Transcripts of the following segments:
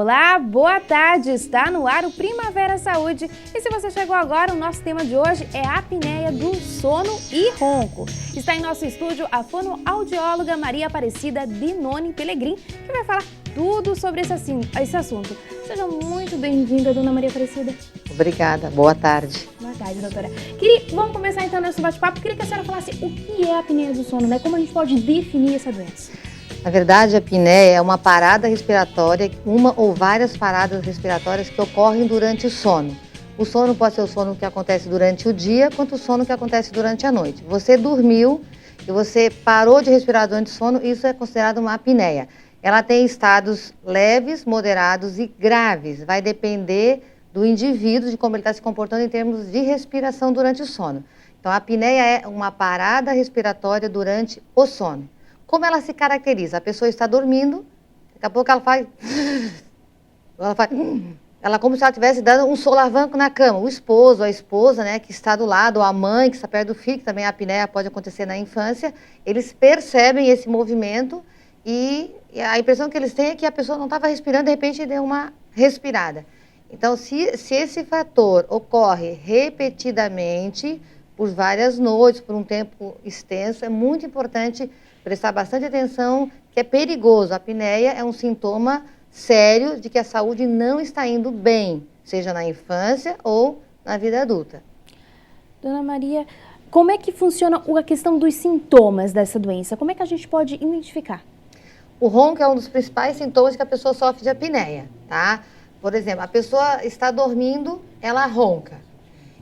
Olá, boa tarde! Está no ar o Primavera Saúde. E se você chegou agora, o nosso tema de hoje é a apneia do sono e ronco. Está em nosso estúdio a fonoaudióloga Maria Aparecida Binoni Pelegrin, que vai falar tudo sobre esse assunto. Seja muito bem-vinda, dona Maria Aparecida. Obrigada, boa tarde. Boa tarde, doutora. Vamos começar então nosso bate-papo. Queria que a senhora falasse o que é a apneia do sono, né? Como a gente pode definir essa doença? Na verdade, a apneia é uma parada respiratória, uma ou várias paradas respiratórias que ocorrem durante o sono. O sono pode ser o sono que acontece durante o dia, quanto o sono que acontece durante a noite. Você dormiu e você parou de respirar durante o sono, isso é considerado uma apneia. Ela tem estados leves, moderados e graves. Vai depender do indivíduo, de como ele está se comportando em termos de respiração durante o sono. Então, a apneia é uma parada respiratória durante o sono. Como ela se caracteriza? A pessoa está dormindo, daqui a pouco ela faz... Ela como se ela estivesse dando um solavanco na cama. O esposo, a esposa, né, que está do lado, ou a mãe que está perto do filho, que também a apneia pode acontecer na infância, eles percebem esse movimento e a impressão que eles têm é que a pessoa não estava respirando, de repente deu uma respirada. Então, se esse fator ocorre repetidamente, por várias noites, por um tempo extenso, é muito importante prestar bastante atenção, que é perigoso. A apneia é um sintoma sério de que a saúde não está indo bem, seja na infância ou na vida adulta. Dona Maria, como é que funciona a questão dos sintomas dessa doença? Como é que a gente pode identificar? O ronco é um dos principais sintomas que a pessoa sofre de apneia, tá? Por exemplo, a pessoa está dormindo, ela ronca.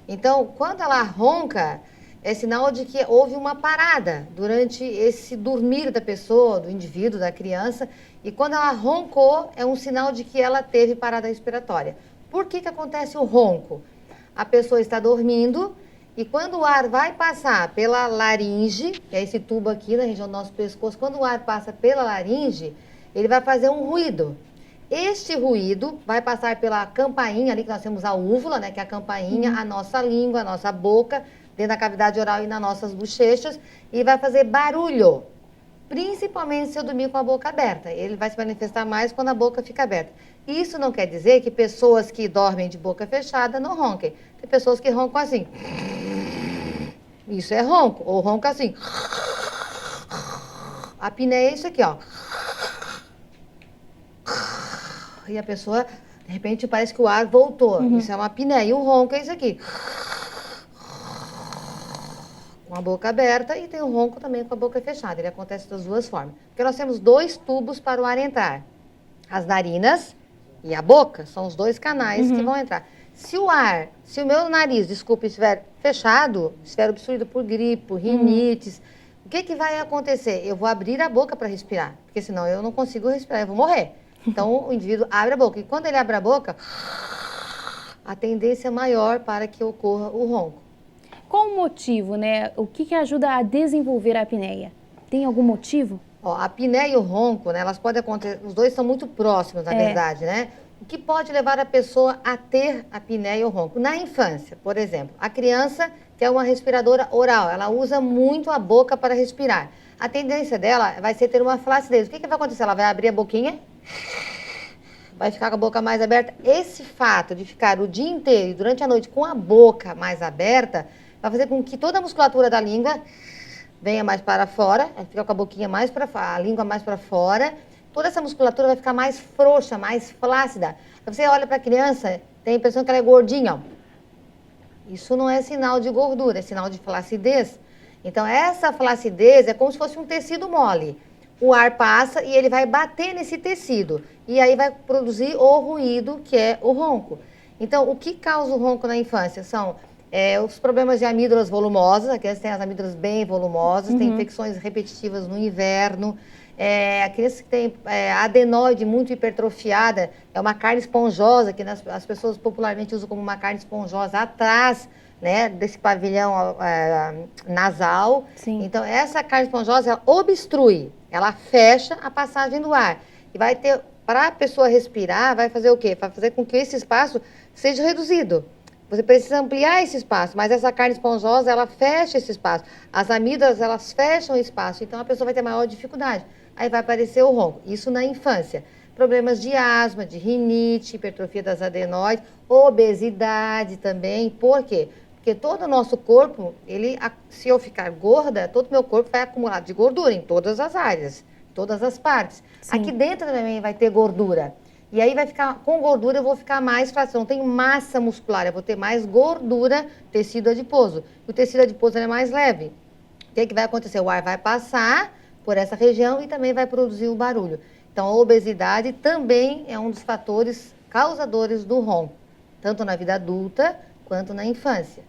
Então, quando ela ronca, é sinal de que houve uma parada durante esse dormir da pessoa, do indivíduo, da criança. E quando ela roncou, é um sinal de que ela teve parada respiratória. Por que acontece o ronco? A pessoa está dormindo e quando o ar vai passar pela laringe, que é esse tubo aqui na região do nosso pescoço, quando o ar passa pela laringe, ele vai fazer um ruído. Este ruído vai passar pela campainha ali, que nós temos a úvula, né, que é a campainha, a nossa língua, a nossa boca, dentro da cavidade oral e nas nossas bochechas, e vai fazer barulho, principalmente se eu dormir com a boca aberta. Ele vai se manifestar mais quando a boca fica aberta. Isso não quer dizer que pessoas que dormem de boca fechada não ronquem. Tem pessoas que roncam assim. Isso é ronco, ou ronca assim. A apneia é isso aqui, ó. E a pessoa, de repente, parece que o ar voltou. Isso é uma apneia. E o ronco é isso aqui. Com a boca aberta, e tem o ronco também com a boca fechada. Ele acontece das duas formas. Porque nós temos dois tubos para o ar entrar. As narinas e a boca são os dois canais que vão entrar. Se o meu nariz, estiver fechado, estiver obstruído por gripe, por rinites, o que vai acontecer? Eu vou abrir a boca para respirar, porque senão eu não consigo respirar, eu vou morrer. Então, o indivíduo abre a boca. E quando ele abre a boca, a tendência é maior para que ocorra o ronco. Qual o motivo, né? O que ajuda a desenvolver a apneia? Tem algum motivo? Ó, a apneia e o ronco, né, elas podem acontecer, os dois são muito próximos, na verdade, né? O que pode levar a pessoa a ter apneia ou ronco? Na infância, por exemplo, a criança que é uma respiradora oral, ela usa muito a boca para respirar. A tendência dela vai ser ter uma flacidez. O que vai acontecer? Ela vai abrir a boquinha, vai ficar com a boca mais aberta. Esse fato de ficar o dia inteiro e durante a noite com a boca mais aberta vai fazer com que toda a musculatura da língua venha mais para fora, fica com a boquinha mais para fora, a língua mais para fora. Toda essa musculatura vai ficar mais frouxa, mais flácida. Você olha para a criança, tem a impressão que ela é gordinha. Ó. Isso não é sinal de gordura, é sinal de flacidez. Então, essa flacidez é como se fosse um tecido mole. O ar passa e ele vai bater nesse tecido. E aí vai produzir o ruído, que é o ronco. Então, o que causa o ronco na infância? São os problemas de amígdalas volumosas. A criança tem as amígdalas bem volumosas, tem infecções repetitivas no inverno. A criança que tem adenoide muito hipertrofiada, é uma carne esponjosa, que as pessoas popularmente usam como uma carne esponjosa atrás, né, desse pavilhão nasal. Sim. Então, essa carne esponjosa, ela obstrui, ela fecha a passagem do ar. E vai ter, para a pessoa respirar, vai fazer o quê? Vai fazer com que esse espaço seja reduzido. Você precisa ampliar esse espaço, mas essa carne esponjosa, ela fecha esse espaço. As amígdalas, elas fecham o espaço, então a pessoa vai ter maior dificuldade. Aí vai aparecer o ronco. Isso na infância. problemas de asma, de rinite, hipertrofia das adenoides, obesidade também. Por quê? Porque todo o nosso corpo, se eu ficar gorda, todo o meu corpo vai acumular de gordura em todas as áreas, todas as partes. Sim. Aqui dentro também vai ter gordura. E aí vai ficar, com gordura eu vou ficar mais frágil, eu não tenho massa muscular, eu vou ter mais gordura, tecido adiposo. O tecido adiposo é mais leve. O que vai acontecer? O ar vai passar por essa região e também vai produzir o barulho. Então, a obesidade também é um dos fatores causadores do ronco, tanto na vida adulta quanto na infância.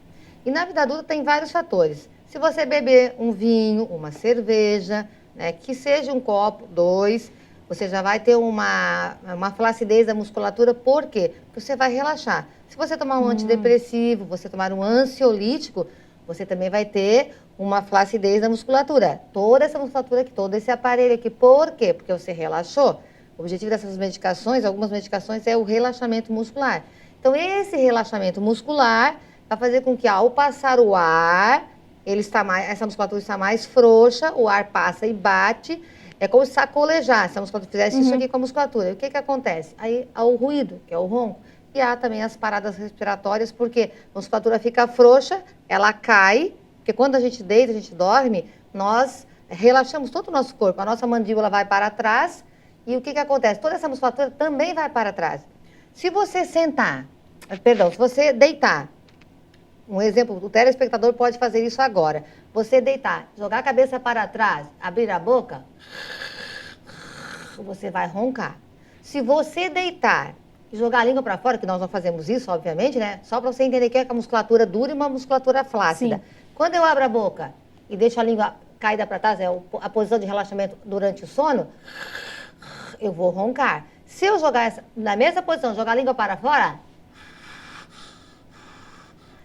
E na vida adulta tem vários fatores. Se você beber um vinho, uma cerveja, né, que seja um copo, 2, você já vai ter uma flacidez da musculatura. Por quê? Porque você vai relaxar. Se você tomar um antidepressivo, você tomar um ansiolítico, você também vai ter uma flacidez da musculatura. Toda essa musculatura aqui, todo esse aparelho aqui. Por quê? Porque você relaxou. O objetivo dessas medicações, algumas medicações, é o relaxamento muscular. Então, esse relaxamento muscular vai fazer com que, ao passar o ar, essa musculatura está mais frouxa, o ar passa e bate. É como se sacolejar, se a musculatura fizesse isso aqui com a musculatura. E o que acontece? Aí há o ruído, que é o ronco. E há também as paradas respiratórias, porque a musculatura fica frouxa, ela cai, porque quando a gente deita, a gente dorme, nós relaxamos todo o nosso corpo. A nossa mandíbula vai para trás e o que acontece? Toda essa musculatura também vai para trás. Se você se você deitar, um exemplo, o telespectador pode fazer isso agora. Você deitar, jogar a cabeça para trás, abrir a boca, você vai roncar. Se você deitar e jogar a língua para fora, que nós não fazemos isso, obviamente, né? Só para você entender que é a musculatura dura e uma musculatura flácida. Sim. Quando eu abro a boca e deixo a língua caída para trás, é a posição de relaxamento durante o sono, eu vou roncar. Se eu jogar na mesma posição, jogar a língua para fora,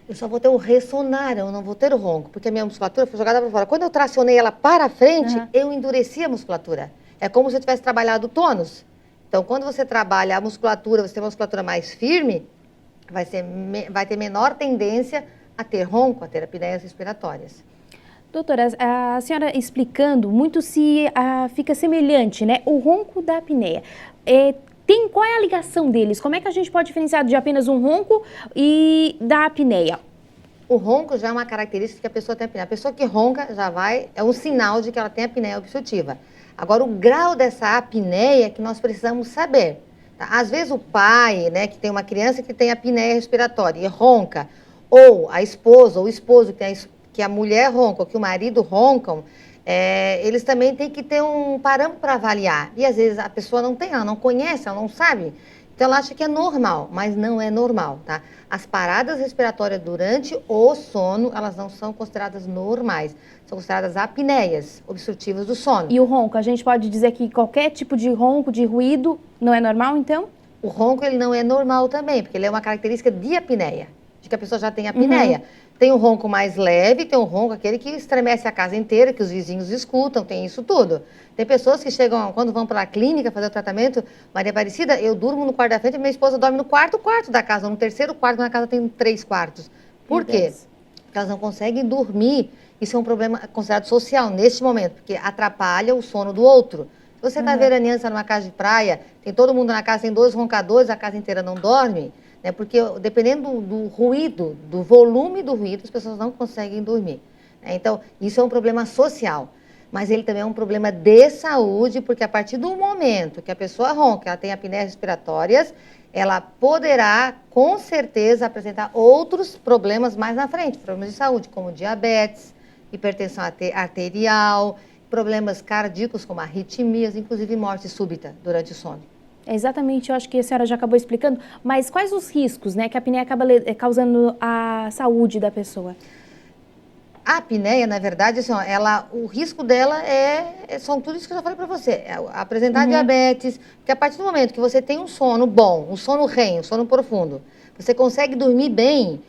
eu só vou ter o ressonar, eu não vou ter o ronco, porque a minha musculatura foi jogada para fora. Quando eu tracionei ela para frente, eu endureci a musculatura. É como se eu tivesse trabalhado o tônus. Então, quando você trabalha a musculatura, você tem uma musculatura mais firme, vai ter menor tendência a ter ronco, a ter apneias respiratórias. Doutora, a senhora explicando, muito fica semelhante, né? O ronco da apneia. Qual é a ligação deles? Como é que a gente pode diferenciar de apenas um ronco e da apneia? O ronco já é uma característica que a pessoa tem apneia. A pessoa que ronca é um sinal de que ela tem apneia obstrutiva. Agora, o grau dessa apneia que nós precisamos saber. Tá? Às vezes o pai, né, que tem uma criança que tem apneia respiratória e ronca, ou a esposa ou o esposo que a mulher ronca ou que o marido roncam, eles também têm que ter um parâmetro para avaliar. E às vezes a pessoa não tem, ela não conhece, ela não sabe. Então ela acha que é normal, mas não é normal, tá? As paradas respiratórias durante o sono, elas não são consideradas normais. São consideradas apneias obstrutivas do sono. E o ronco, a gente pode dizer que qualquer tipo de ronco, de ruído, não é normal, então? O ronco, ele não é normal também, porque ele é uma característica de apneia, de que a pessoa já tem apneia. Tem um ronco mais leve, tem um ronco aquele que estremece a casa inteira, que os vizinhos escutam, tem isso tudo. Tem pessoas que chegam, quando vão para a clínica fazer o tratamento, Maria Aparecida, eu durmo no quarto da frente e minha esposa dorme no quarto da casa, ou no terceiro quarto, na casa tem 3 quartos. Por quê? Porque elas não conseguem dormir. Isso é um problema considerado social neste momento, porque atrapalha o sono do outro. Se você está veraneando, está numa casa de praia, tem todo mundo na casa, tem 2 roncadores, a casa inteira não dorme, né? Porque dependendo do ruído, do volume do ruído, as pessoas não conseguem dormir. Né? Então, isso é um problema social. Mas ele também é um problema de saúde, porque a partir do momento que a pessoa ronca, ela tem apneias respiratórias, ela poderá, com certeza, apresentar outros problemas mais na frente, problemas de saúde, como diabetes, hipertensão arterial, problemas cardíacos, como arritmias, inclusive morte súbita durante o sono. Exatamente, eu acho que a senhora já acabou explicando, mas quais os riscos, né, que a apneia acaba causando à saúde da pessoa? A apneia, na verdade, assim, o risco dela são tudo isso que eu já falei para você. Apresentar diabetes, porque a partir do momento que você tem um sono bom, um sono REM, um sono profundo, você consegue dormir bem,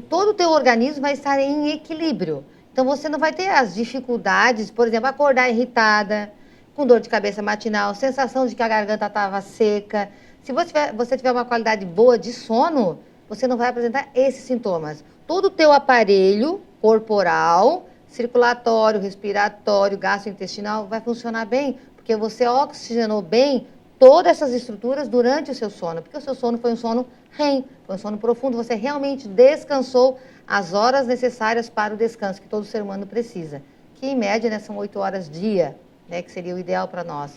todo o teu organismo vai estar em equilíbrio. Então, você não vai ter as dificuldades, por exemplo, acordar irritada, com dor de cabeça matinal, sensação de que a garganta estava seca. Se você tiver uma qualidade boa de sono, você não vai apresentar esses sintomas. Todo o teu aparelho corporal, circulatório, respiratório, gastrointestinal, vai funcionar bem, porque você oxigenou bem todas essas estruturas durante o seu sono, porque o seu sono foi um sono REM, foi um sono profundo, você realmente descansou as horas necessárias para o descanso que todo ser humano precisa, que em média, né, são 8 horas dia, né, que seria o ideal para nós.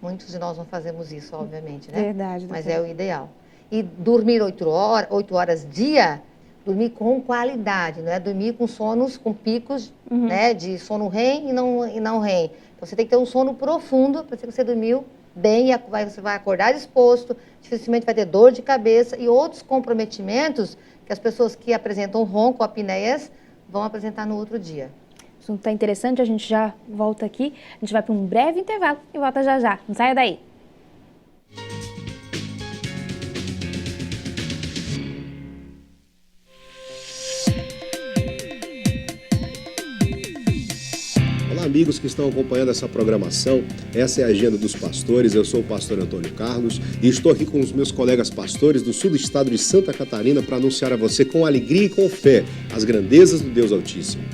Muitos de nós não fazemos isso, obviamente, né? Verdade, mas doutora. é o ideal. E dormir 8 horas dia, dormir com qualidade, não é dormir com sonos, com picos, né, de sono REM e não REM. Então, você tem que ter um sono profundo para que você dormiu bem, você vai acordar disposto, dificilmente vai ter dor de cabeça e outros comprometimentos que as pessoas que apresentam ronco ou apneias vão apresentar no outro dia. O assunto está interessante, a gente já volta aqui, a gente vai para um breve intervalo e volta já já. Não saia daí. Olá, amigos que estão acompanhando essa programação. Essa é a Agenda dos Pastores. Eu sou o pastor Antônio Carlos e estou aqui com os meus colegas pastores do sul do estado de Santa Catarina para anunciar a você com alegria e com fé as grandezas do Deus Altíssimo.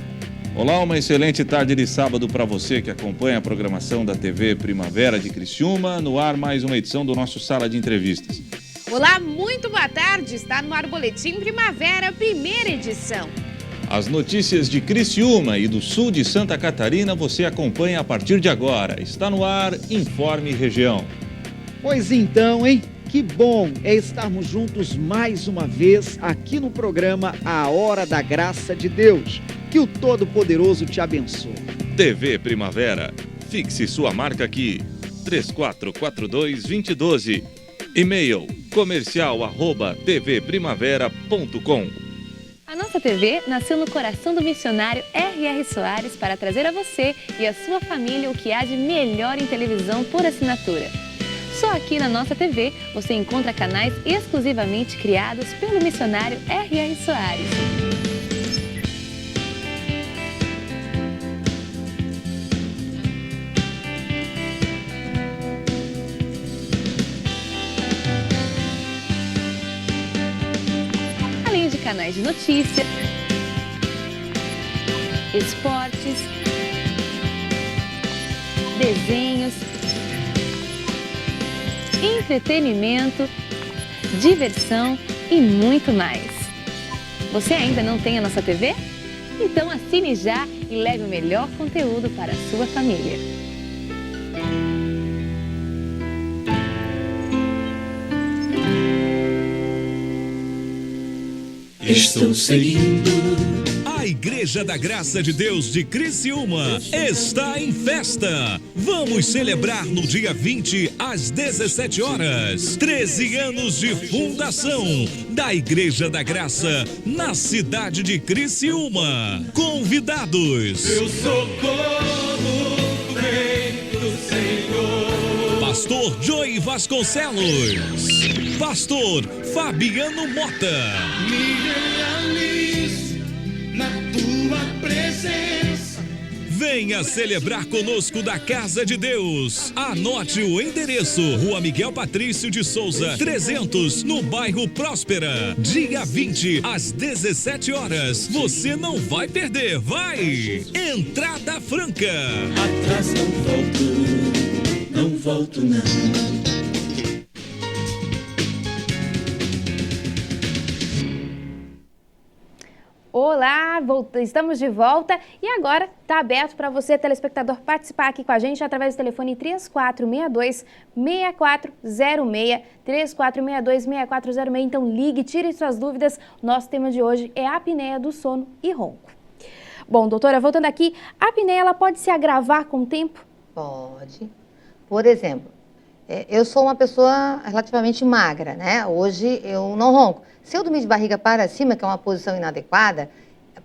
Olá, uma excelente tarde de sábado para você que acompanha a programação da TV Primavera de Criciúma. No ar, mais uma edição do nosso Sala de Entrevistas. Olá, muito boa tarde. Está no ar o Boletim Primavera, primeira edição. As notícias de Criciúma e do sul de Santa Catarina você acompanha a partir de agora. Está no ar, Informe Região. Pois então, hein? Que bom é estarmos juntos mais uma vez aqui no programa A Hora da Graça de Deus. Que o Todo-Poderoso te abençoe. TV Primavera. Fixe sua marca aqui. 3442-2012. E-mail comercial@tvprimavera.com. A nossa TV nasceu no coração do missionário R.R. Soares para trazer a você e a sua família o que há de melhor em televisão por assinatura. Só aqui na nossa TV você encontra canais exclusivamente criados pelo missionário R.R. Soares. Além de canais de notícia, esportes, desenhos, entretenimento, diversão e muito mais. Você ainda não tem a nossa TV? Então assine já e leve o melhor conteúdo para a sua família. Estou seguindo. A Igreja da Graça de Deus de Criciúma está em festa. Vamos celebrar no dia 20 às 17 horas. 13 anos de fundação da Igreja da Graça na cidade de Criciúma. Convidados: Seu socorro vem do Senhor. Pastor Joey Vasconcelos. Pastor Fabiano Mota. Na tua presença. Venha celebrar conosco da Casa de Deus. Anote o endereço: Rua Miguel Patrício de Souza, 300, no bairro Próspera. Dia 20, às 17 horas. Você não vai perder, vai! Entrada franca. Atrás não volto não. Olá, estamos de volta e agora está aberto para você, telespectador, participar aqui com a gente através do telefone 3462-6406, 3462-6406. Então ligue, tire suas dúvidas. Nosso tema de hoje é a apneia do sono e ronco. Bom, doutora, voltando aqui, a apneia ela pode se agravar com o tempo? Pode. Por exemplo, eu sou uma pessoa relativamente magra, né? Hoje eu não ronco. Se eu dormir de barriga para cima, que é uma posição inadequada,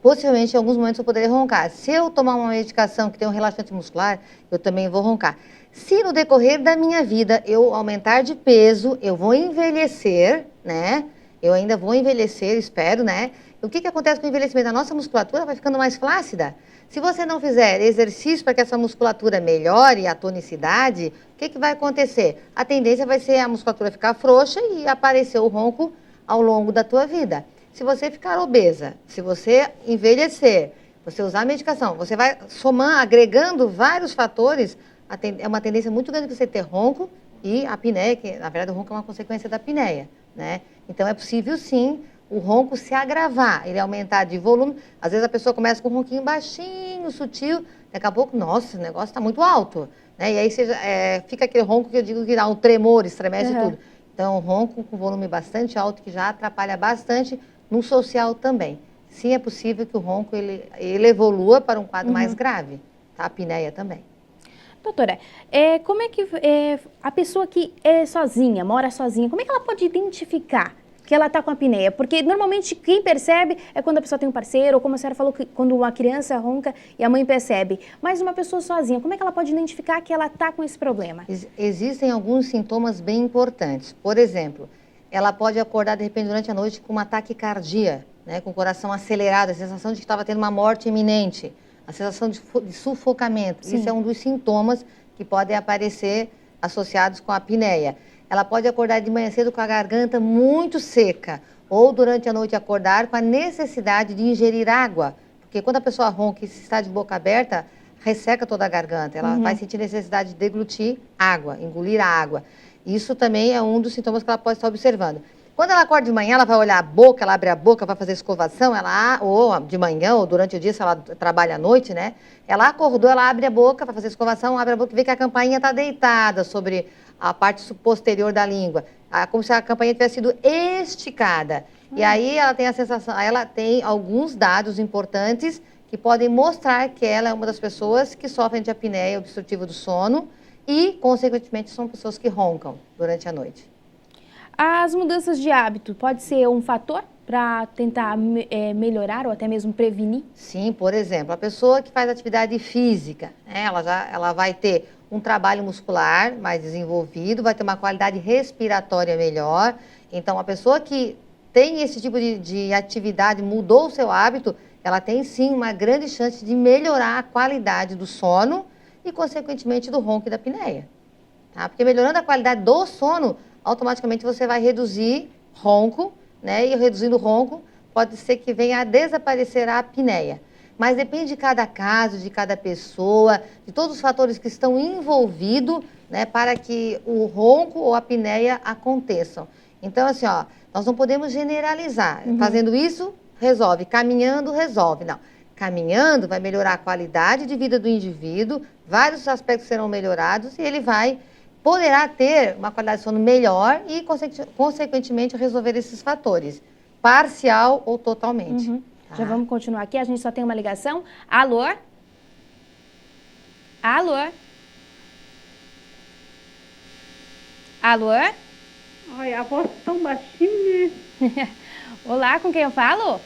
possivelmente em alguns momentos eu poderia roncar. Se eu tomar uma medicação que tem um relaxante muscular, eu também vou roncar. Se no decorrer da minha vida eu aumentar de peso, eu vou envelhecer, né? Eu ainda vou envelhecer, espero, né? O que acontece com o envelhecimento? A nossa musculatura vai ficando mais flácida. Se você não fizer exercício para que essa musculatura melhore a tonicidade, o que vai acontecer? A tendência vai ser a musculatura ficar frouxa e aparecer o ronco ao longo da tua vida. Se você ficar obesa, se você envelhecer, você usar medicação, você vai somando, agregando vários fatores, é uma tendência muito grande de você ter ronco e a apneia, que na verdade o ronco é uma consequência da apneia, né? Então é possível sim o ronco se agravar, ele aumentar de volume. Às vezes a pessoa começa com um ronquinho baixinho, sutil, daqui a pouco, nossa, o negócio está muito alto, né? E aí fica aquele ronco que eu digo que dá um tremor, estremece tudo. Então, ronco com volume bastante alto, que já atrapalha bastante no social também. Sim, é possível que o ronco ele evolua para um quadro mais grave, tá? A apneia também. Doutora, como é que a pessoa que é sozinha, mora sozinha, como é que ela pode identificar que ela está com apneia? Porque normalmente quem percebe é quando a pessoa tem um parceiro, ou como a senhora falou, quando uma criança ronca e a mãe percebe. Mas uma pessoa sozinha, como é que ela pode identificar que ela está com esse problema? Existem alguns sintomas bem importantes. Por exemplo, ela pode acordar de repente durante a noite com uma taquicardia, né, com o coração acelerado, a sensação de que estava tendo uma morte iminente, a sensação de sufocamento. Sim. Isso é um dos sintomas que podem aparecer associados com a apneia. Ela pode acordar de manhã cedo com a garganta muito seca, ou durante a noite acordar com a necessidade de ingerir água, porque quando a pessoa ronca e está de boca aberta, resseca toda a garganta, ela vai sentir necessidade de deglutir água, engolir a água. Isso também é um dos sintomas que ela pode estar observando. Quando ela acorda de manhã, ela vai olhar a boca, ela abre a boca, vai fazer escovação, ou de manhã, ou durante o dia, se ela trabalha à noite, né? Ela acordou, ela abre a boca, vai fazer escovação, abre a boca e vê que a campainha está deitada sobre a parte posterior da língua, como se a campainha tivesse sido esticada. E aí ela tem a sensação, ela tem alguns dados importantes que podem mostrar que ela é uma das pessoas que sofrem de apneia obstrutiva do sono e, consequentemente, são pessoas que roncam durante a noite. As mudanças de hábito pode ser um fator para tentar melhorar ou até mesmo prevenir? Sim, por exemplo, a pessoa que faz atividade física, né, ela vai ter um trabalho muscular mais desenvolvido, vai ter uma qualidade respiratória melhor. Então, a pessoa que tem esse tipo de atividade, mudou o seu hábito, ela tem sim uma grande chance de melhorar a qualidade do sono e, consequentemente, do ronco e da apneia. Tá? Porque melhorando a qualidade do sono, automaticamente você vai reduzir ronco, né? E reduzindo o ronco, pode ser que venha a desaparecer a apneia. Mas depende de cada caso, de cada pessoa, de todos os fatores que estão envolvidos, né, para que o ronco ou a apneia aconteçam. Então, assim, ó, nós não podemos generalizar. Fazendo isso, resolve. Caminhando, resolve. Não. Caminhando vai melhorar a qualidade de vida do indivíduo, vários aspectos serão melhorados e ele poderá ter uma qualidade de sono melhor e, consequentemente, resolver esses fatores, parcial ou totalmente. Tá? Já vamos continuar aqui, a gente só tem uma ligação. Alô? Alô? Alô? Ai, a voz tão baixinha. Olá, com quem eu falo?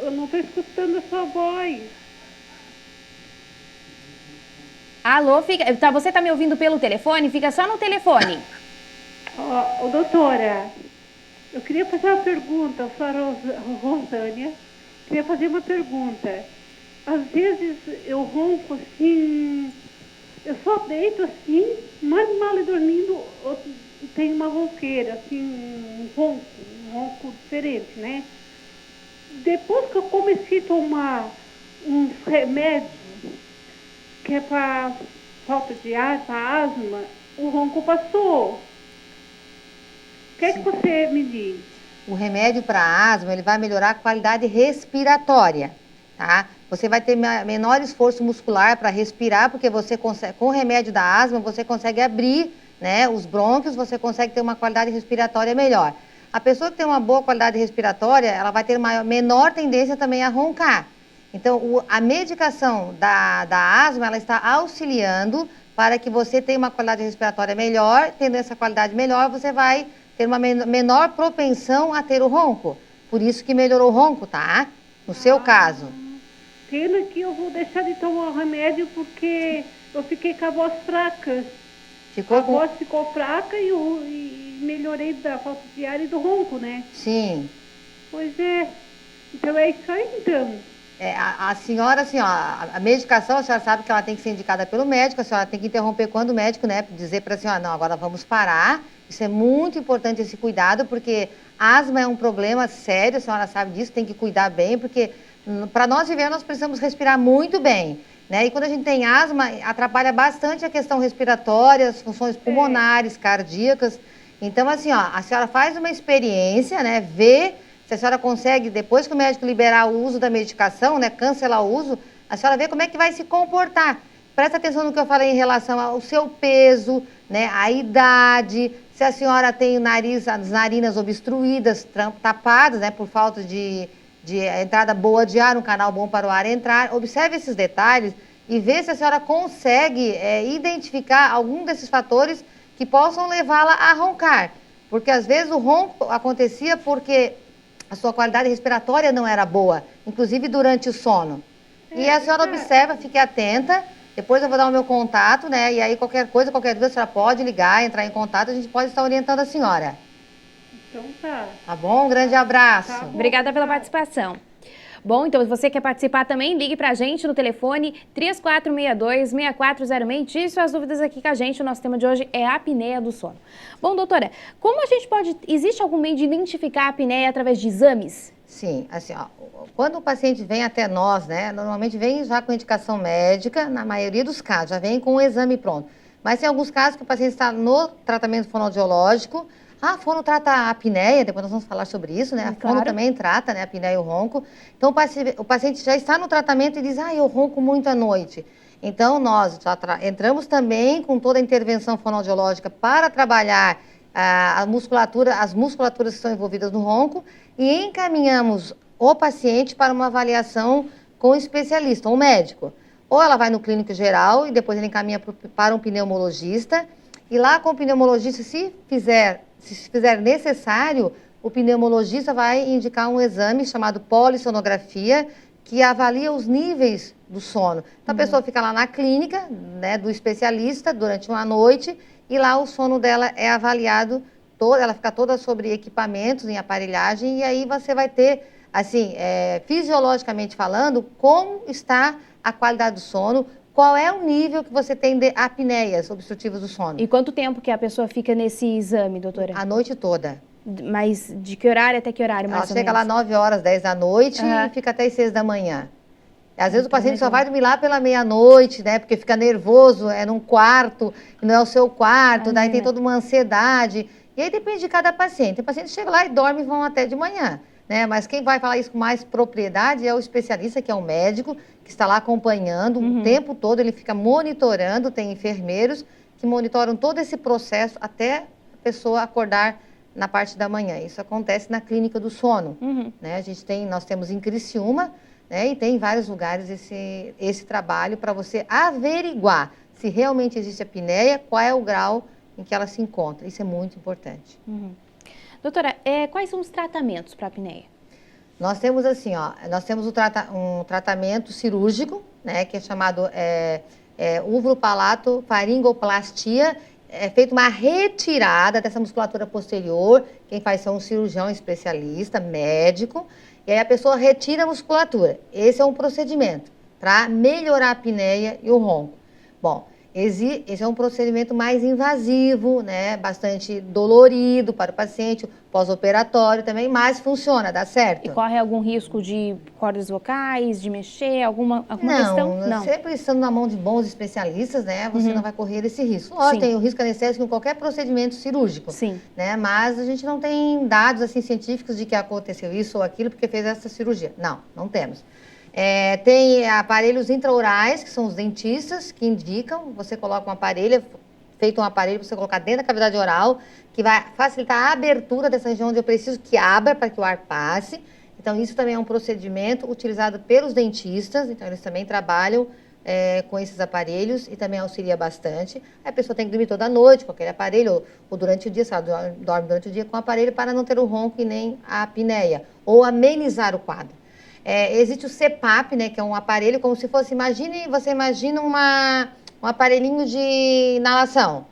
Eu não estou escutando a sua voz. Alô, você está me ouvindo pelo telefone? Fica só no telefone. Doutora, eu queria fazer uma pergunta. Eu sou a Rosânia. Queria fazer uma pergunta. Às vezes eu ronco assim, eu só deito assim, mal dormindo, tem uma ronqueira, assim, um ronco diferente, né? Depois que eu comecei a tomar uns remédios, que é para falta de ar, para asma, o ronco passou. O que é que você me diz? O remédio para asma, ele vai melhorar a qualidade respiratória, tá? Você vai ter menor esforço muscular para respirar, porque você consegue, com o remédio da asma, você consegue abrir, né, os brônquios, você consegue ter uma qualidade respiratória melhor. A pessoa que tem uma boa qualidade respiratória, ela vai ter menor tendência também a roncar. Então, a medicação da asma, ela está auxiliando para que você tenha uma qualidade respiratória melhor. Tendo essa qualidade melhor, você vai ter uma menor propensão a ter o ronco. Por isso que melhorou o ronco, tá? No seu caso. Pena que eu vou deixar de tomar o remédio porque eu fiquei com a voz fraca. Voz ficou fraca e melhorei da falta de ar e do ronco, né? Sim. Pois é. Então é isso aí, então. A senhora, assim, ó, a medicação, a senhora sabe que ela tem que ser indicada pelo médico, a senhora tem que interromper quando o médico, né, dizer para a senhora, não, agora vamos parar. Isso é muito importante, esse cuidado, porque asma é um problema sério, a senhora sabe disso, tem que cuidar bem, porque para nós viver nós precisamos respirar muito bem. né? E quando a gente tem asma, atrapalha bastante a questão respiratória, as funções pulmonares, cardíacas. Então, assim, ó, a senhora faz uma experiência, né? Vê se a senhora consegue, depois que o médico liberar o uso da medicação, né? Cancelar o uso, a senhora vê como é que vai se comportar. Presta atenção no que eu falei em relação ao seu peso, né? A idade, se a senhora tem as narinas obstruídas, tapadas, né? Por falta de entrada boa de ar, um canal bom para o ar entrar. Observe esses detalhes e vê se a senhora consegue identificar algum desses fatores que possam levá-la a roncar. Porque às vezes o ronco acontecia porque a sua qualidade respiratória não era boa, inclusive durante o sono. E a senhora observa, fique atenta. Depois eu vou dar o meu contato, né? E aí qualquer coisa, qualquer dúvida, a senhora pode ligar, entrar em contato, a gente pode estar orientando a senhora. Então tá. Tá bom? Um grande abraço. Tá bom. Obrigada pela participação. Bom, então, se você quer participar também, ligue pra gente no telefone 3462-6406 e tire suas dúvidas aqui com a gente. O nosso tema de hoje é a apneia do sono. Bom, doutora, como a gente existe algum meio de identificar a apneia através de exames? Sim, assim, ó, quando o paciente vem até nós, né, normalmente vem já com indicação médica, na maioria dos casos, já vem com o exame pronto. Mas tem alguns casos que o paciente está no tratamento fonoaudiológico. A fono trata a apneia, depois nós vamos falar sobre isso, né? A fono também trata, né, a apneia e o ronco. Então, o paciente já está no tratamento e diz, eu ronco muito à noite. Então, nós já entramos também com toda a intervenção fonoaudiológica para trabalhar as musculaturas que estão envolvidas no ronco e encaminhamos o paciente para uma avaliação com um especialista, um médico. Ou ela vai no clínico geral e depois ele encaminha para um pneumologista. E lá com o pneumologista, se fizer necessário, o pneumologista vai indicar um exame chamado polissonografia, que avalia os níveis do sono. Então, a pessoa fica lá na clínica, né, do especialista durante uma noite e lá o sono dela é avaliado, ela fica toda sobre equipamentos, em aparelhagem, e aí você vai ter, assim, fisiologicamente falando, como está a qualidade do sono, qual é o nível que você tem de apneias obstrutivas do sono. E quanto tempo que a pessoa fica nesse exame, doutora? A noite toda. Mas de que horário até que horário, mais ou menos? Ela chega lá 9 horas, 10 da noite e fica até as 6 da manhã. Às vezes o paciente só vai dormir lá pela meia-noite, né? Porque fica nervoso, é num quarto, não é o seu quarto, daí tem toda uma ansiedade. E aí depende de cada paciente. Tem paciente que chega lá e dorme e vão até de manhã, né? Mas quem vai falar isso com mais propriedade é o especialista, que é o médico, que está lá acompanhando o tempo todo, ele fica monitorando, tem enfermeiros que monitoram todo esse processo até a pessoa acordar na parte da manhã. Isso acontece na clínica do sono, né? Nós temos em Criciúma, né? E tem em vários lugares esse trabalho para você averiguar se realmente existe apneia, qual é o grau em que ela se encontra. Isso é muito importante. Doutora, quais são os tratamentos para a apneia? Nós temos assim, nós temos um tratamento cirúrgico, né, que é chamado uvulopalato-faringoplastia. É feita uma retirada dessa musculatura posterior. Quem faz é um cirurgião especialista, médico, e aí a pessoa retira a musculatura. Esse é um procedimento para melhorar a apneia e o ronco. Bom, esse é um procedimento mais invasivo, né? Bastante dolorido para o paciente, pós-operatório também, mas funciona, dá certo. E corre algum risco de cordas vocais, de mexer, alguma questão? Não, sempre estando na mão de bons especialistas, né? Você não vai correr esse risco. Lógico, tem o risco anestésico em qualquer procedimento cirúrgico. Sim. Né? Mas a gente não tem dados assim, científicos de que aconteceu isso ou aquilo porque fez essa cirurgia. Não temos. Tem aparelhos intraorais, que são os dentistas, que indicam, você coloca um aparelho, feito um aparelho para você colocar dentro da cavidade oral, que vai facilitar a abertura dessa região onde eu preciso que abra para que o ar passe. Então, isso também é um procedimento utilizado pelos dentistas, então eles também trabalham com esses aparelhos e também auxilia bastante. A pessoa tem que dormir toda noite com aquele aparelho, ou durante o dia, se ela dorme durante o dia com o aparelho, para não ter o ronco e nem a apneia, ou amenizar o quadro. Existe o CPAP, né, que é um aparelho como se fosse, você imagina um aparelhinho de inalação,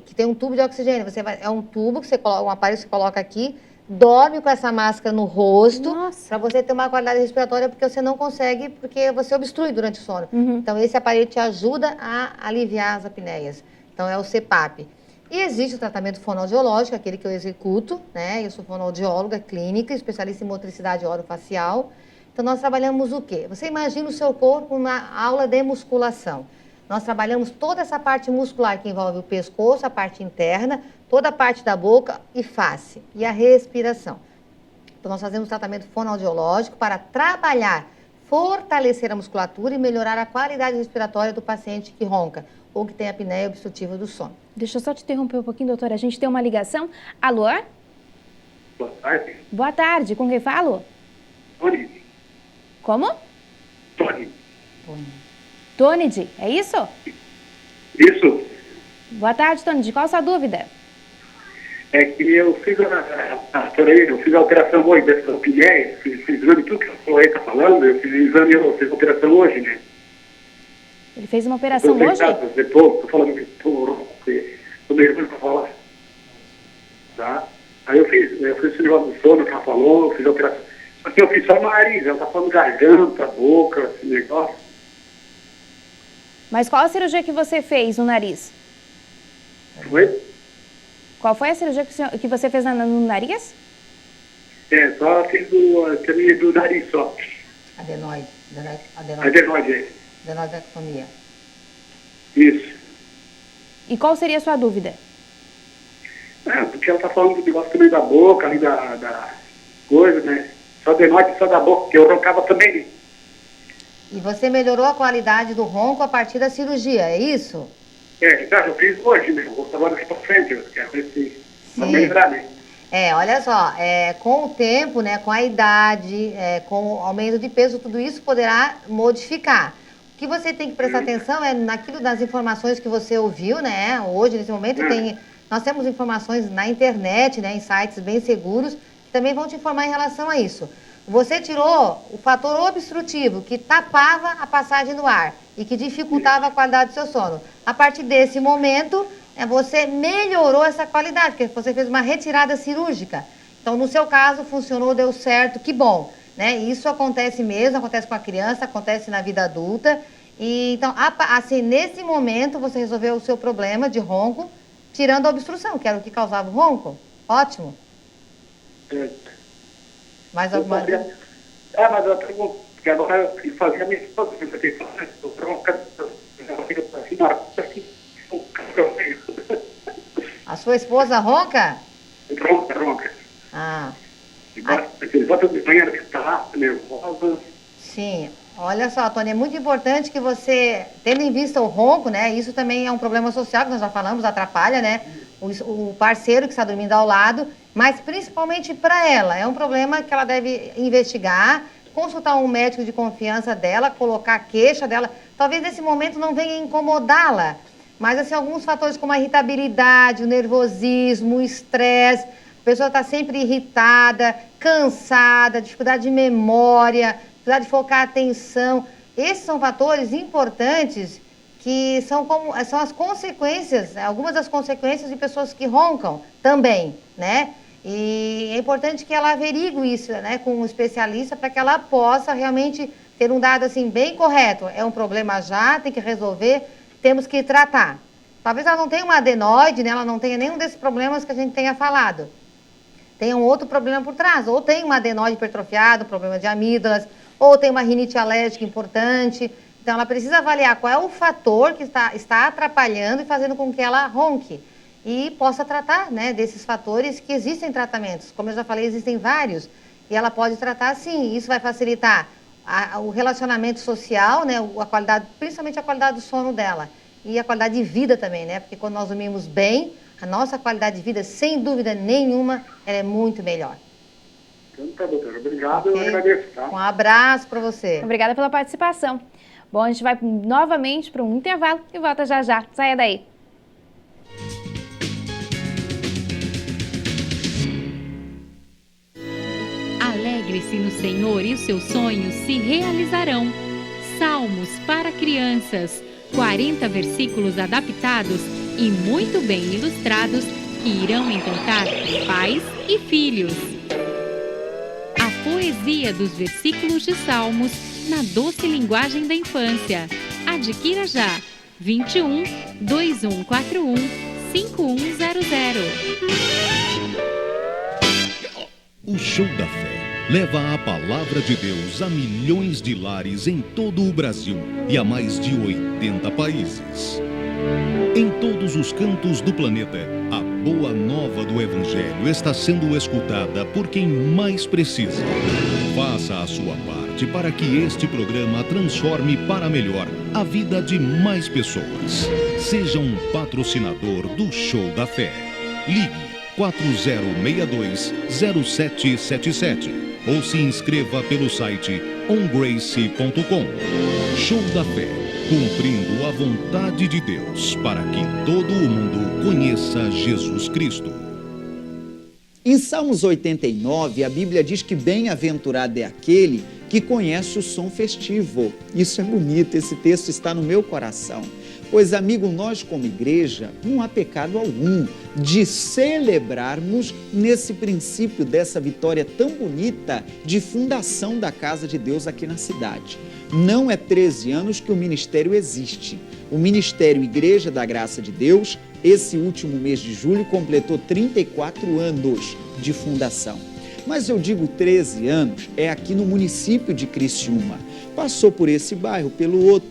que tem um tubo de oxigênio. É um tubo que você coloca, um aparelho que você coloca aqui, dorme com essa máscara no rosto, para você ter uma qualidade respiratória, porque você não consegue, porque você obstrui durante o sono. Então, esse aparelho te ajuda a aliviar as apneias. Então, é o CPAP. E existe o tratamento fonoaudiológico, aquele que eu executo, né? Eu sou fonoaudióloga clínica, especialista em motricidade orofacial. Então, nós trabalhamos o quê? Você imagina o seu corpo na aula de musculação. Nós trabalhamos toda essa parte muscular que envolve o pescoço, a parte interna, toda a parte da boca e face, e a respiração. Então, nós fazemos tratamento fonoaudiológico para trabalhar, fortalecer a musculatura e melhorar a qualidade respiratória do paciente que ronca ou que tem apneia obstrutiva do sono. Deixa eu só te interromper um pouquinho, doutora. A gente tem uma ligação. Alô? Boa tarde. Boa tarde. Com quem falo? Tony. Como? Tony. Tonid, é isso? Isso. Boa tarde, Tonid. Qual a sua dúvida? É que eu fiz a operação hoje dessa apneia, fiz exame, tudo que o senhor está falando, eu fiz exame, eu fiz a operação hoje, né? Ele fez uma operação hoje? Estou falando que estou nervoso para falar. Tá? Aí eu fiz esse negócio do sono que ela falou, eu fiz a operação. Só que eu fiz só o nariz, ela está falando garganta, boca, esse negócio. Mas qual a cirurgia que você fez no nariz? Foi? Qual foi a cirurgia que você fez no nariz? Só fiz do nariz só. Adenoide. Adenoidectomia. Isso. E qual seria a sua dúvida? Porque ela está falando do negócio também da boca, ali da coisa, né? Só adenoide, só da boca, que eu roncava também, né? E você melhorou a qualidade do ronco a partir da cirurgia, é isso? Eu fiz hoje, né? Eu vou trabalhar aqui para frente, eu quero ver se vai melhorar, né? Olha só, com o tempo, né, com a idade, com o aumento de peso, tudo isso poderá modificar. O que você tem que prestar atenção é naquilo das informações que você ouviu, né? Hoje, nesse momento, nós temos informações na internet, né, em sites bem seguros, que também vão te informar em relação a isso. Você tirou o fator obstrutivo, que tapava a passagem do ar e que dificultava a qualidade do seu sono. A partir desse momento, você melhorou essa qualidade, porque você fez uma retirada cirúrgica. Então, no seu caso, funcionou, deu certo, que bom. Né? Isso acontece mesmo, acontece com a criança, acontece na vida adulta. E, então, assim, nesse momento, você resolveu o seu problema de ronco, tirando a obstrução, que era o que causava o ronco. Ótimo. Mais alguma dúvida? Mas eu pergunto, porque agora eu fazia a minha esposa, eu tronca, a sua esposa ronca? Ronca. Sim. Olha só, Tony, é muito importante que você, tendo em vista o ronco, né? Isso também é um problema social que nós já falamos, atrapalha, né? O parceiro que está dormindo ao lado, mas principalmente para ela. É um problema que ela deve investigar, consultar um médico de confiança dela, colocar a queixa dela. Talvez nesse momento não venha incomodá-la, mas assim, alguns fatores como a irritabilidade, o nervosismo, o estresse, a pessoa está sempre irritada, cansada, dificuldade de memória, dificuldade de focar a atenção. Esses são fatores importantes que são as consequências, algumas das consequências de pessoas que roncam também, né? E é importante que ela averigue isso, né, com um especialista para que ela possa realmente ter um dado assim bem correto. É um problema já, tem que resolver, temos que tratar. Talvez ela não tenha uma adenoide, né, ela não tenha nenhum desses problemas que a gente tenha falado. Tem um outro problema por trás, ou tem uma adenoide hipertrofiada, um problema de amígdalas, ou tem uma rinite alérgica importante. Então, ela precisa avaliar qual é o fator que está atrapalhando e fazendo com que ela ronque. E possa tratar, né, desses fatores que existem tratamentos. Como eu já falei, existem vários. E ela pode tratar sim. Isso vai facilitar o relacionamento social, né, a qualidade, principalmente a qualidade do sono dela. E a qualidade de vida também, né? Porque quando nós dormimos bem, a nossa qualidade de vida, sem dúvida nenhuma, ela é muito melhor. Então tá, doutora. Obrigado, eu agradeço, tá? Um abraço para você. Obrigada pela participação. Bom, a gente vai novamente para um intervalo e volta já já. Saia daí. Alegre-se no Senhor e os seus sonhos se realizarão. Salmos para crianças, 40 versículos adaptados e muito bem ilustrados que irão encantar pais e filhos. A poesia dos versículos de Salmos na doce linguagem da infância. Adquira já 21 2141 5100. O Show da Fé leva a palavra de Deus a milhões de lares em todo o Brasil e a mais de 80 países. Em todos os cantos do planeta, a boa nova do Evangelho está sendo escutada por quem mais precisa. Faça a sua parte para que este programa transforme para melhor a vida de mais pessoas. Seja um patrocinador do Show da Fé. Ligue 4062-0777 ou se inscreva pelo site ongrace.com. Show da Fé, cumprindo a vontade de Deus para que todo o mundo conheça Jesus Cristo. Em Salmos 89, a Bíblia diz que bem-aventurado é aquele que conhece o som festivo. Isso é bonito, esse texto está no meu coração. Pois, amigo, nós como igreja, não há pecado algum de celebrarmos nesse princípio dessa vitória tão bonita de fundação da Casa de Deus aqui na cidade. Não é 13 anos que o ministério existe. O Ministério Igreja da Graça de Deus, esse último mês de julho, completou 34 anos de fundação. Mas eu digo 13 anos, é aqui no município de Criciúma. Passou por esse bairro, pelo outro,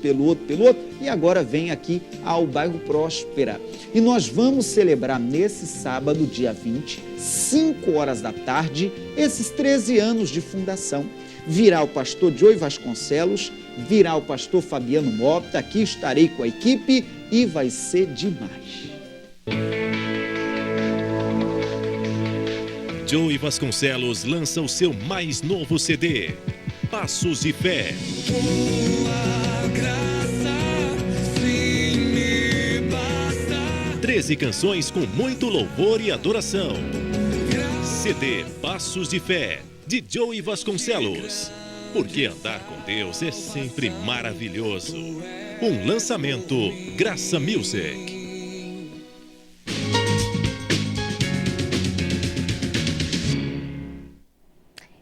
e agora vem aqui ao bairro Próspera. E nós vamos celebrar nesse sábado, dia 20, 5 horas da tarde, esses 13 anos de fundação. Virá o pastor Joey Vasconcelos, virá o pastor Fabiano Mota, aqui estarei com a equipe e vai ser demais. Joey Vasconcelos lança o seu mais novo CD, Passos de Fé. Tua graça, sim, me basta. 13 canções com muito louvor e adoração. CD Passos de Fé, de Joey Vasconcelos. Porque andar com Deus é sempre maravilhoso. Um lançamento Graça Music.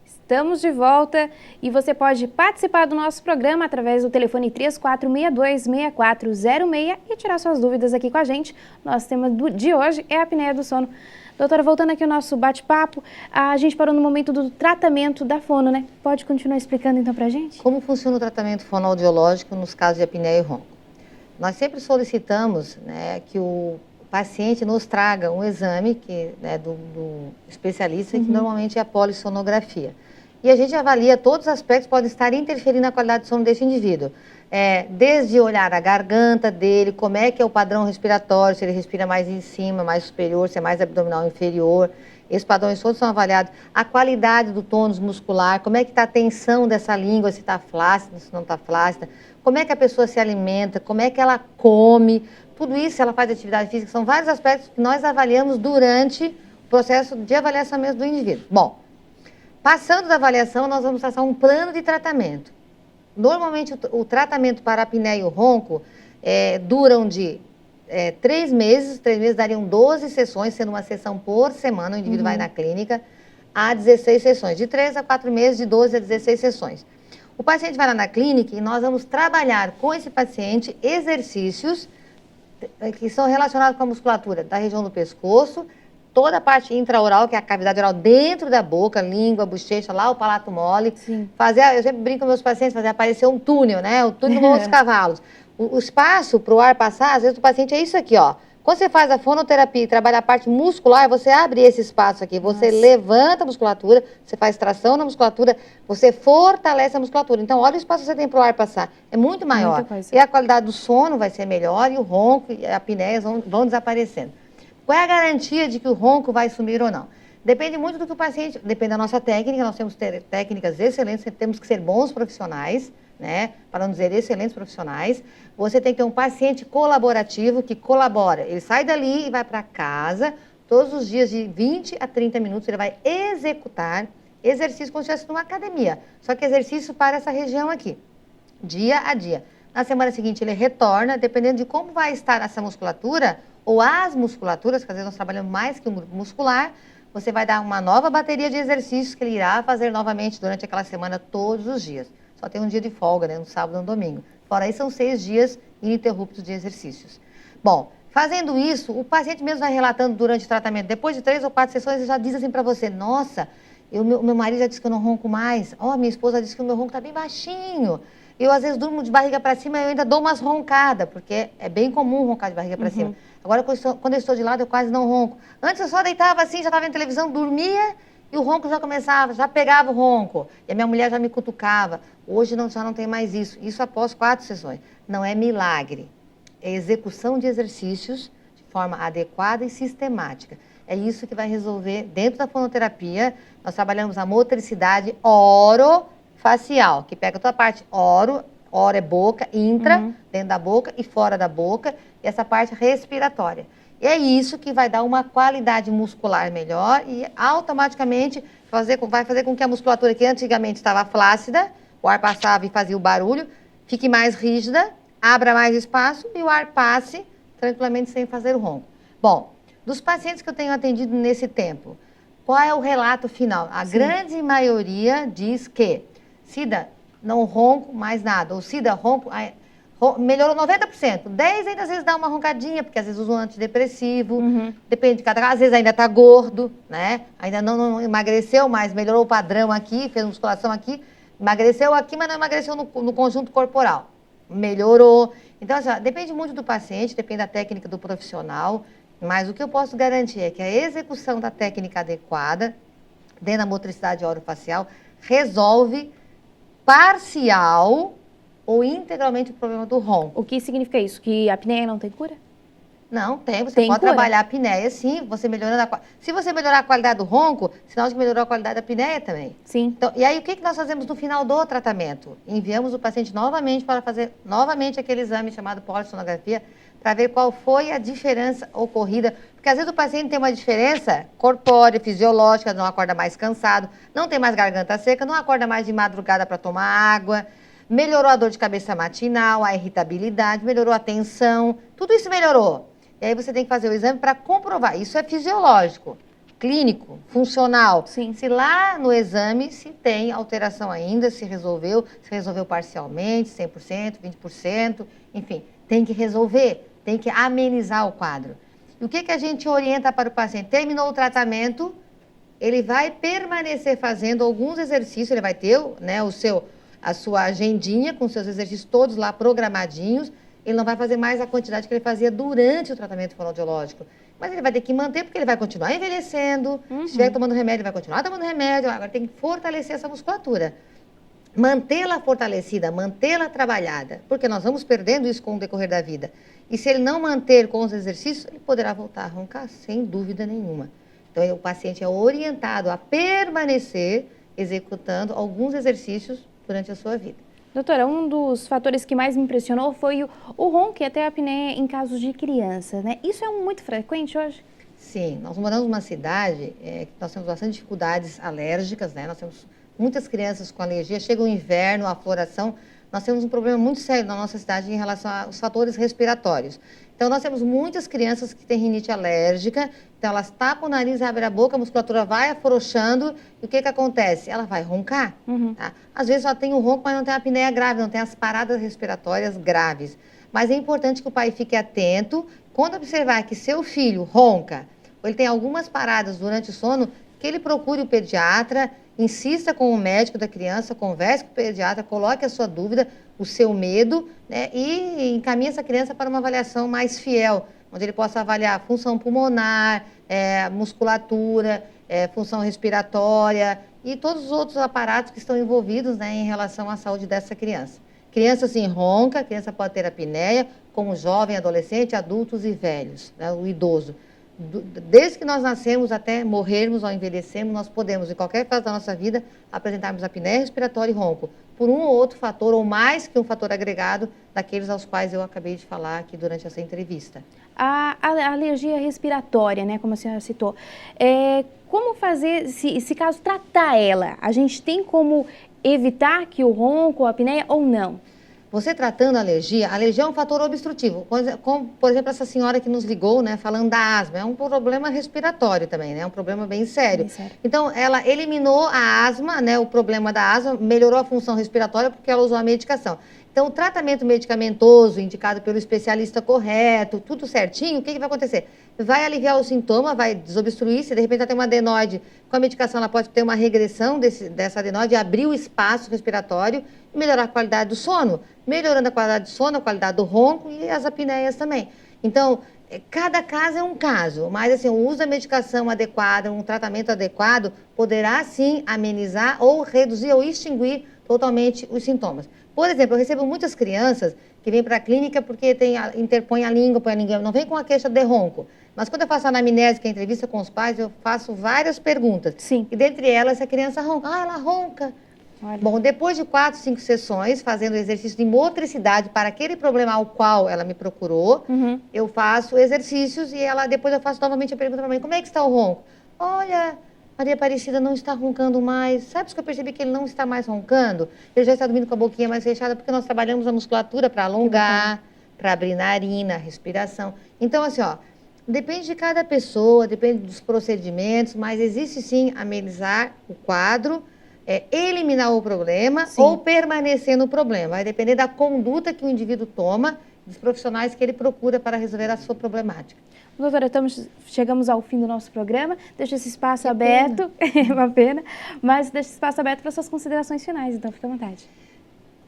Estamos de volta e você pode participar do nosso programa através do telefone 3462-6406 e tirar suas dúvidas aqui com a gente. Nosso tema de hoje é a apneia do sono. Doutora, voltando aqui ao nosso bate-papo, a gente parou no momento do tratamento da fono, né? Pode continuar explicando então pra gente? Como funciona o tratamento fonoaudiológico nos casos de apneia e ronco? Nós sempre solicitamos, né, que o paciente nos traga um exame do especialista, que normalmente é a polissonografia. E a gente avalia todos os aspectos que podem estar interferindo na qualidade de sono desse indivíduo. Desde olhar a garganta dele, como é que é o padrão respiratório, se ele respira mais em cima, mais superior, se é mais abdominal inferior. Esses padrões todos são avaliados. A qualidade do tônus muscular, como é que está a tensão dessa língua, se está flácida, se não está flácida. Como é que a pessoa se alimenta, como é que ela come. Tudo isso, ela faz atividade física, são vários aspectos que nós avaliamos durante o processo de avaliação mesmo do indivíduo. Bom, passando da avaliação, nós vamos traçar um plano de tratamento. Normalmente, o tratamento para a apneia e o ronco duram de 3 meses. 3 meses dariam 12 sessões, sendo uma sessão por semana. O indivíduo vai na clínica, há 16 sessões. De 3 a 4 meses, de 12 a 16 sessões. O paciente vai lá na clínica e nós vamos trabalhar com esse paciente exercícios que são relacionados com a musculatura da região do pescoço, toda a parte intraoral, que é a cavidade oral dentro da boca, língua, bochecha, lá o palato mole. Sim. Eu sempre brinco com meus pacientes, fazer aparecer um túnel, né? O túnel dos cavalos. O espaço para o ar passar, às vezes o paciente é isso aqui, ó. Quando você faz a fonoterapia e trabalha a parte muscular, você abre esse espaço aqui, você levanta a musculatura, você faz tração na musculatura, você fortalece a musculatura. Então, olha o espaço que você tem para o ar passar. É muito maior. E a qualidade do sono vai ser melhor e o ronco e a apneia vão desaparecendo. Qual é a garantia de que o ronco vai sumir ou não? Depende muito do que o paciente... Depende da nossa técnica, nós temos técnicas excelentes, temos que ser bons profissionais, né? Para não dizer excelentes profissionais. Você tem que ter um paciente colaborativo que colabora. Ele sai dali e vai para casa, todos os dias de 20 a 30 minutos, ele vai executar exercício como se estivesse numa academia. Só que exercício para essa região aqui, dia a dia. Na semana seguinte ele retorna, dependendo de como vai estar essa musculatura, ou as musculaturas, que às vezes nós trabalhamos mais que o muscular, você vai dar uma nova bateria de exercícios que ele irá fazer novamente durante aquela semana, todos os dias. Só tem um dia de folga, né? No sábado e no domingo. Fora isso, são 6 dias ininterruptos de exercícios. Bom, fazendo isso, o paciente mesmo vai relatando durante o tratamento, depois de 3 ou 4 sessões, ele já diz assim para você, nossa, Meu marido já disse que eu não ronco mais. Minha esposa disse que o meu ronco está bem baixinho. Eu, às vezes, durmo de barriga para cima e eu ainda dou umas roncadas, porque é bem comum roncar de barriga para cima. Agora, quando eu estou de lado, eu quase não ronco. Antes, eu só deitava assim, já estava vendo televisão, dormia e o ronco já começava, já pegava o ronco. E a minha mulher já me cutucava. Hoje já não tem mais isso. Isso após 4 sessões. Não é milagre. É execução de exercícios de forma adequada e sistemática. É isso que vai resolver. Dentro da fonoterapia, nós trabalhamos a motricidade orofacial, que pega toda a parte oro é boca, dentro da boca e fora da boca, e essa parte respiratória. E é isso que vai dar uma qualidade muscular melhor e automaticamente vai fazer com que a musculatura que antigamente estava flácida, o ar passava e fazia o barulho, fique mais rígida, abra mais espaço e o ar passe tranquilamente sem fazer o ronco. Bom, dos pacientes que eu tenho atendido nesse tempo, qual é o relato final? A grande maioria diz que, Cida, não ronco mais nada. Ou Cida, ronco, melhorou 90%. 10% ainda às vezes dá uma roncadinha, porque às vezes usa um antidepressivo. Depende de cada caso. Às vezes ainda está gordo, né? Ainda não emagreceu, mas melhorou o padrão aqui, fez musculação aqui. Emagreceu aqui, mas não emagreceu no conjunto corporal. Melhorou. Então, assim, depende muito do paciente, depende da técnica do profissional. Mas o que eu posso garantir é que a execução da técnica adequada, dentro da motricidade orofacial, resolve parcial ou integralmente o problema do ronco. O que significa isso? Que a apneia não tem cura? Não, tem. Você pode trabalhar a apneia, sim, você melhorando se você melhorar a qualidade do ronco, sinal de que melhorou a qualidade da apneia também. Sim. Então, e aí, o que nós fazemos no final do tratamento? Enviamos o paciente novamente para fazer novamente aquele exame chamado polissonografia, para ver qual foi a diferença ocorrida. Porque às vezes o paciente tem uma diferença corpórea, fisiológica, não acorda mais cansado, não tem mais garganta seca, não acorda mais de madrugada para tomar água, melhorou a dor de cabeça matinal, a irritabilidade, melhorou a tensão, tudo isso melhorou. E aí você tem que fazer o exame para comprovar. Isso é fisiológico, clínico, funcional. Sim. Se lá no exame se tem alteração ainda, se resolveu parcialmente, 100%, 20%, enfim, tem que resolver. Tem que amenizar o quadro. E o que a gente orienta para o paciente? Terminou o tratamento, ele vai permanecer fazendo alguns exercícios, ele vai ter, né, a sua agendinha com seus exercícios todos lá programadinhos. Ele não vai fazer mais a quantidade que ele fazia durante o tratamento fonoaudiológico. Mas ele vai ter que manter, porque ele vai continuar envelhecendo. Se estiver tomando remédio, ele vai continuar tomando remédio. Agora tem que fortalecer essa musculatura. Mantê-la fortalecida, mantê-la trabalhada, porque nós vamos perdendo isso com o decorrer da vida. E se ele não manter com os exercícios, ele poderá voltar a roncar, sem dúvida nenhuma. Então, o paciente é orientado a permanecer executando alguns exercícios durante a sua vida. Doutora, um dos fatores que mais me impressionou foi o ronco e até a apneia em casos de criança, né? Isso é muito frequente hoje? Sim, nós moramos numa cidade que nós temos bastante dificuldades alérgicas, né? Nós temos muitas crianças com alergia, chega o inverno, a floração, nós temos um problema muito sério na nossa cidade em relação aos fatores respiratórios. Então, nós temos muitas crianças que têm rinite alérgica, então elas tapam o nariz, abrem a boca, a musculatura vai afrouxando, e o que acontece? Ela vai roncar. Tá? Às vezes só tem o ronco, mas não tem a apneia grave, não tem as paradas respiratórias graves. Mas é importante que o pai fique atento, quando observar que seu filho ronca, ou ele tem algumas paradas durante o sono, que ele procure o pediatra, insista com o médico da criança, converse com o pediatra, coloque a sua dúvida, o seu medo, né, e encaminhe essa criança para uma avaliação mais fiel, onde ele possa avaliar função pulmonar, musculatura, função respiratória e todos os outros aparatos que estão envolvidos, né, em relação à saúde dessa criança. Criança sim ronca, criança pode ter apneia, como jovem, adolescente, adultos e velhos, né, o idoso. Desde que nós nascemos até morrermos ou envelhecermos, nós podemos, em qualquer fase da nossa vida, apresentarmos apneia respiratória e ronco, por um ou outro fator, ou mais que um fator agregado, daqueles aos quais eu acabei de falar aqui durante essa entrevista. A alergia respiratória, né, como a senhora citou, como fazer, se caso tratar ela, a gente tem como evitar que o ronco, a apneia ou não? Você tratando a alergia é um fator obstrutivo. Como, por exemplo, essa senhora que nos ligou, né, falando da asma, é um problema respiratório também, né, é um problema bem sério. Então, ela eliminou a asma, né, o problema da asma, melhorou a função respiratória porque ela usou a medicação. Então, o tratamento medicamentoso indicado pelo especialista correto, tudo certinho, o que vai acontecer? Vai aliviar o sintoma, vai desobstruir, se de repente ela tem uma adenoide, com a medicação ela pode ter uma regressão dessa adenoide, abrir o espaço respiratório e melhorar a qualidade do sono. Melhorando a qualidade do sono, a qualidade do ronco e as apneias também. Então, cada caso é um caso, mas assim, o uso da medicação adequada, um tratamento adequado, poderá sim amenizar ou reduzir ou extinguir totalmente os sintomas. Por exemplo, eu recebo muitas crianças que vêm para a clínica porque interpõe a língua, põe a língua, não vem com a queixa de ronco. Mas quando eu faço a anamnese, que é a entrevista com os pais, eu faço várias perguntas. Sim. E dentre elas, se a criança ronca. Ah, ela ronca. Olha. Bom, depois de 4, 5 sessões, fazendo exercício de motricidade para aquele problema ao qual ela me procurou, eu faço exercícios e depois eu faço novamente a pergunta para a mãe, como é que está o ronco? Olha, Maria Aparecida não está roncando mais. Sabe que eu percebi que ele não está mais roncando? Ele já está dormindo com a boquinha mais fechada, porque nós trabalhamos a musculatura para alongar, para abrir narina, respiração. Então, assim, ó, depende de cada pessoa, depende dos procedimentos, mas existe sim amenizar o quadro, eliminar o problema ou permanecer no problema. Vai depender da conduta que o indivíduo toma, dos profissionais que ele procura para resolver a sua problemática. Doutora, chegamos ao fim do nosso programa. Deixa esse espaço aberto, é uma pena, mas deixa esse espaço aberto para suas considerações finais, então fica à vontade.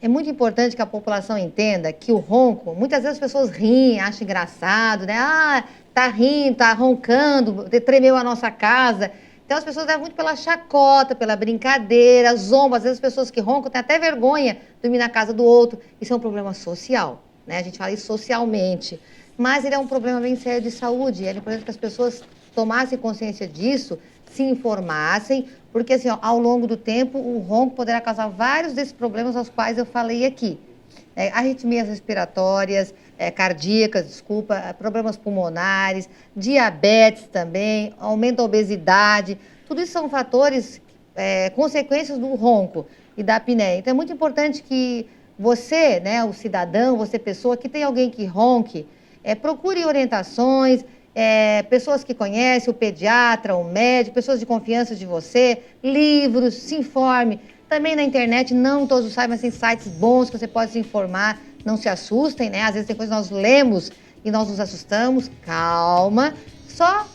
É muito importante que a população entenda que o ronco, muitas vezes as pessoas riem, acham engraçado, né? Ah, tá rindo, tá roncando, tremeu a nossa casa. Então as pessoas levam muito pela chacota, pela brincadeira, zomba. Às vezes as pessoas que roncam têm até vergonha de dormir na casa do outro. Isso é um problema social, né? A gente fala isso socialmente. Mas ele é um problema bem sério de saúde. É importante que as pessoas tomassem consciência disso, se informassem, porque assim, ó, ao longo do tempo o ronco poderá causar vários desses problemas aos quais eu falei aqui. Arritmias respiratórias, cardíacas, problemas pulmonares, diabetes também, aumento da obesidade. Tudo isso são fatores, consequências do ronco e da apneia. Então é muito importante que você, né, o cidadão, você pessoa, que tem alguém que ronque, procure orientações, pessoas que conhecem, o pediatra, o médico, pessoas de confiança de você, livros, se informe. Também na internet, não todos sabem, mas tem sites bons que você pode se informar, não se assustem, né? Às vezes tem coisas que nós lemos e nós nos assustamos, calma. Só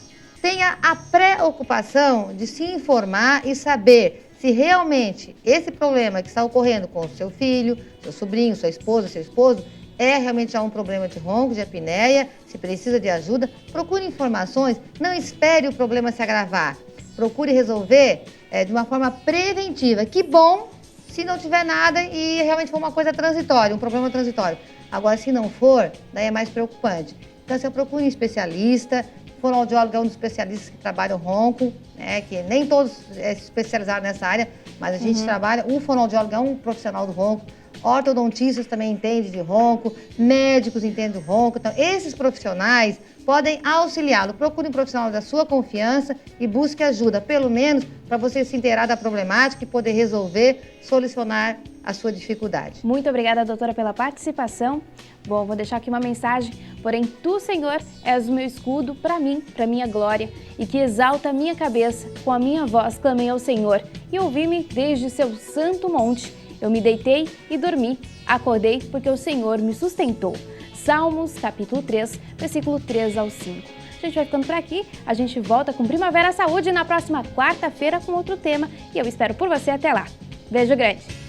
tenha a preocupação de se informar e saber se realmente esse problema que está ocorrendo com o seu filho, seu sobrinho, sua esposa, seu esposo, é realmente já um problema de ronco, de apneia, se precisa de ajuda, procure informações, não espere o problema se agravar. Procure resolver de uma forma preventiva. Que bom se não tiver nada e realmente for uma coisa transitória, um problema transitório. Agora, se não for, daí é mais preocupante. Então, você procure um especialista. O fonoaudiólogo é um dos especialistas que trabalham ronco, né, que nem todos se especializaram nessa área, mas a gente trabalha. O fonoaudiólogo é um profissional do ronco. Ortodontistas também entendem de ronco, médicos entendem do ronco. Então, esses profissionais podem auxiliá-lo. Procure um profissional da sua confiança e busque ajuda, pelo menos para você se inteirar da problemática e poder resolver, solucionar a sua dificuldade. Muito obrigada, doutora, pela participação. Bom, vou deixar aqui uma mensagem. Porém, tu, Senhor, és o meu escudo para mim, para minha glória, e que exalta a minha cabeça. Com a minha voz clamei ao Senhor e ouvi-me desde seu santo monte. Eu me deitei e dormi, acordei porque o Senhor me sustentou. Salmos, capítulo 3, versículo 3 ao 5. A gente vai ficando por aqui, a gente volta com Primavera Saúde na próxima quarta-feira com outro tema e eu espero por você até lá. Beijo grande!